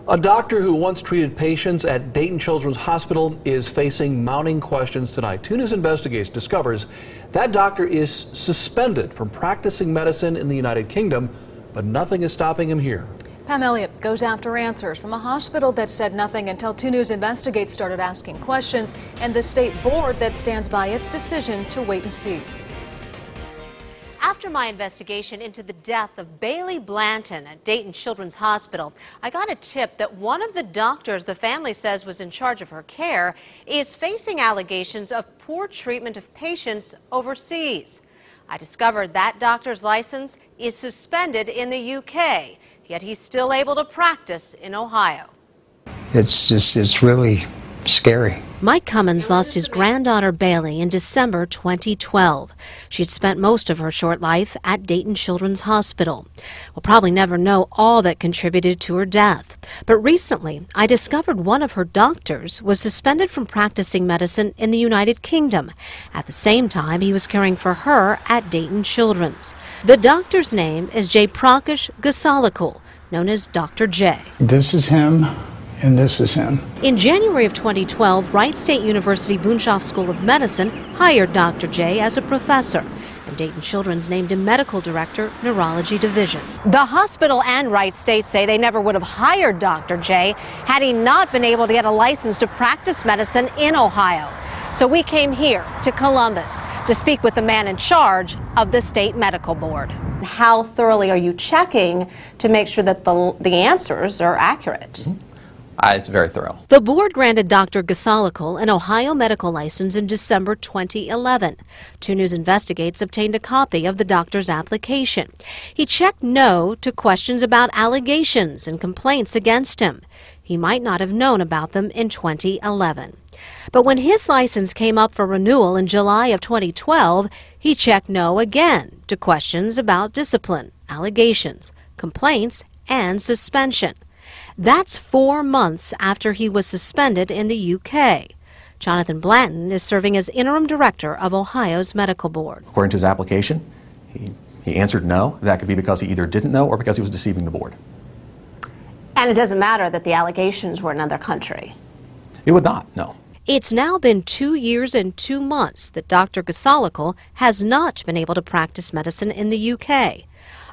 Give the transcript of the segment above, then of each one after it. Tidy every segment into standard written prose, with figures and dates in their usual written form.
A doctor who once treated patients at Dayton Children's Hospital is facing mounting questions tonight. 2 News Investigates discovers that doctor is suspended from practicing medicine in the United Kingdom, but nothing is stopping him here. Pam Elliott goes after answers from a hospital that said nothing until 2 News Investigates started asking questions, and the state board that stands by its decision to wait and see. After my investigation into the death of Bailey Blanton at Dayton Children's Hospital, I got a tip that one of the doctors the family says was in charge of her care is facing allegations of poor treatment of patients overseas. I discovered that doctor's license is suspended in the UK, yet he's still able to practice in Ohio. It's really scary. Mike Cummins lost his granddaughter Bailey in December 2012. She'd spent most of her short life at Dayton Children's Hospital. We'll probably never know all that contributed to her death, but recently I discovered one of her doctors was suspended from practicing medicine in the United Kingdom. At the same time, he was caring for her at Dayton Children's. The doctor's name is Jayaprakash Gasalikul, known as Dr. J. This is him. And this is him. In January of 2012, Wright State University Boonshoff School of Medicine hired Dr. J as a professor, and Dayton Children's named him medical director, neurology division. The hospital and Wright State say they never would have hired Dr. J had he not been able to get a license to practice medicine in Ohio. So we came here to Columbus to speak with the man in charge of the state medical board. How thoroughly are you checking to make sure that the answers are accurate? It's very thorough. The board granted Dr. Gasalikul an Ohio medical license in December 2011. 2 News Investigates obtained a copy of the doctor's application. He checked no to questions about allegations and complaints against him. He might not have known about them in 2011. But when his license came up for renewal in July of 2012, he checked no again to questions about discipline, allegations, complaints, and suspension. That's 4 months after he was suspended in the UK. Jonathan Blanton is serving as interim director of Ohio's medical board. According to his application, he answered no. That could be because he either didn't know or because he was deceiving the board. And it doesn't matter that the allegations were in another country? It would not, no. It's now been 2 years and 2 months that Dr. Gasalikul has not been able to practice medicine in the UK.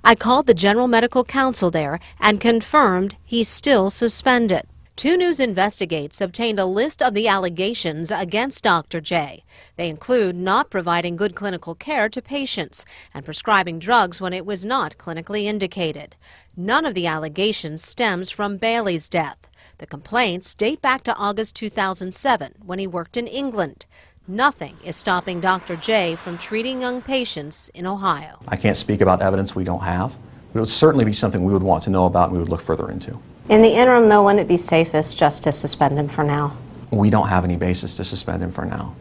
I called the General Medical Council there and confirmed he's still suspended. 2 News Investigates obtained a list of the allegations against Dr. J. They include not providing good clinical care to patients and prescribing drugs when it was not clinically indicated. None of the allegations stems from Bailey's death. The complaints date back to August 2007 when he worked in England. Nothing is stopping Dr. J from treating young patients in Ohio. I can't speak about evidence we don't have, but it would certainly be something we would want to know about and we would look further into. In the interim, though, wouldn't it be safest just to suspend him for now? We don't have any basis to suspend him for now.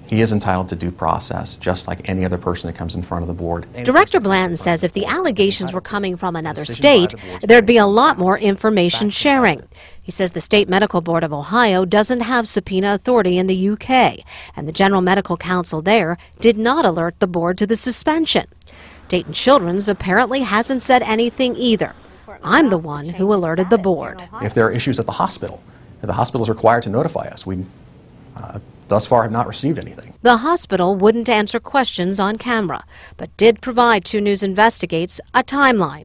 He is entitled to due process, just like any other person that comes in front of the board. Director Blanton says if the allegations were coming from another state, there'd be a lot more information sharing. He says the State Medical Board of Ohio doesn't have subpoena authority in the UK, and the General Medical Council there did not alert the board to the suspension. Dayton Children's apparently hasn't said anything either. I'm the one who alerted the board. If there are issues at the hospital is required to notify us. We thus far have not received anything. The hospital wouldn't answer questions on camera, but did provide 2 News Investigates a timeline.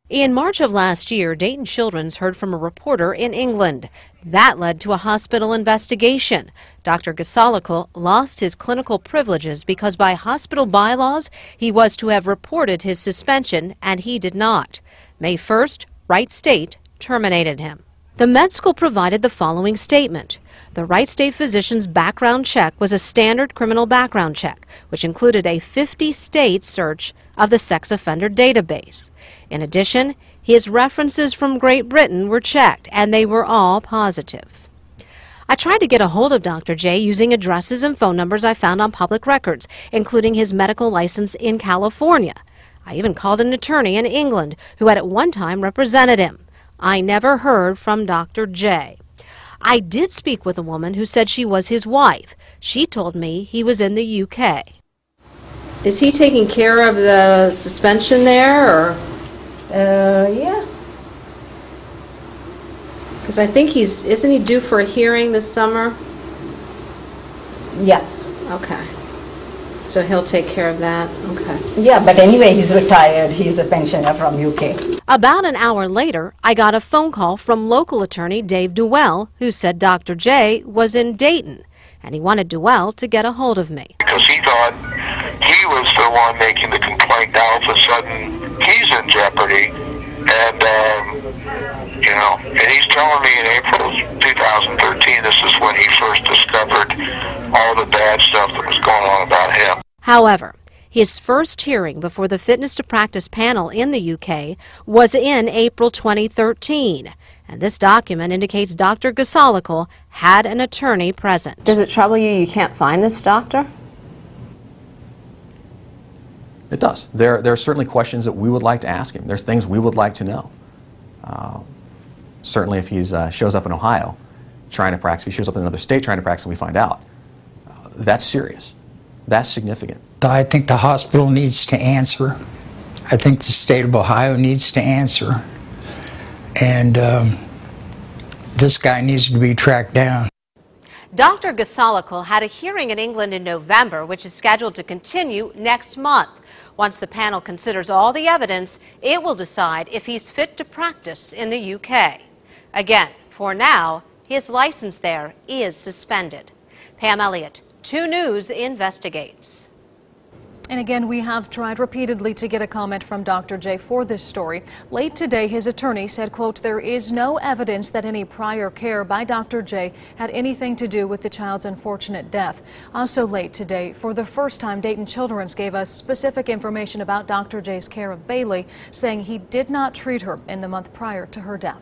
In March of last year, Dayton Children's heard from a reporter in England. That led to a hospital investigation. Dr. Gasalikul lost his clinical privileges because by hospital bylaws, he was to have reported his suspension, and he did not. May 1st, Wright State terminated him. The med school provided the following statement. The Wright State physician's background check was a standard criminal background check, which included a 50-state search of the sex offender database. In addition, his references from Great Britain were checked, and they were all positive. I tried to get a hold of Dr. J using addresses and phone numbers I found on public records, including his medical license in California. I even called an attorney in England who had at one time represented him. I never heard from Dr. J. I did speak with a woman who said she was his wife. She told me he was in the UK. Is he taking care of the suspension there, or? Yeah. Because I think isn't he due for a hearing this summer? Yeah. Okay. So he'll take care of that? Okay. Yeah, but anyway, he's retired. He's a pensioner from UK. About an hour later, I got a phone call from local attorney Dave Duell, who said Dr. J was in Dayton, and he wanted Duell to get a hold of me. Because he thought he was the one making the complaint. Now all of a sudden he's in jeopardy, and and he's telling me in April 2013 this is when he first discovered all the bad stuff that was going on about him. However, his first hearing before the Fitness to Practice panel in the UK was in April 2013, and this document indicates Dr. Gasalikal had an attorney present. Does it trouble you can't find this doctor? It does. There are certainly questions that we would like to ask him. There's things we would like to know. Certainly if he shows up in Ohio trying to practice, if he shows up in another state trying to practice and we find out, that's serious. That's significant. I think the hospital needs to answer. I think the state of Ohio needs to answer. And this guy needs to be tracked down. Dr. Gasalikal had a hearing in England in November, which is scheduled to continue next month. Once the panel considers all the evidence, it will decide if he's fit to practice in the UK. Again, for now, his license there is suspended. Pam Elliott, 2 News investigates. And again, we have tried repeatedly to get a comment from Dr. J for this story. Late today, his attorney said, quote, there is no evidence that any prior care by Dr. J had anything to do with the child's unfortunate death. Also late today, for the first time, Dayton Children gave us specific information about Dr. J's care of Bailey, saying he did not treat her in the month prior to her death.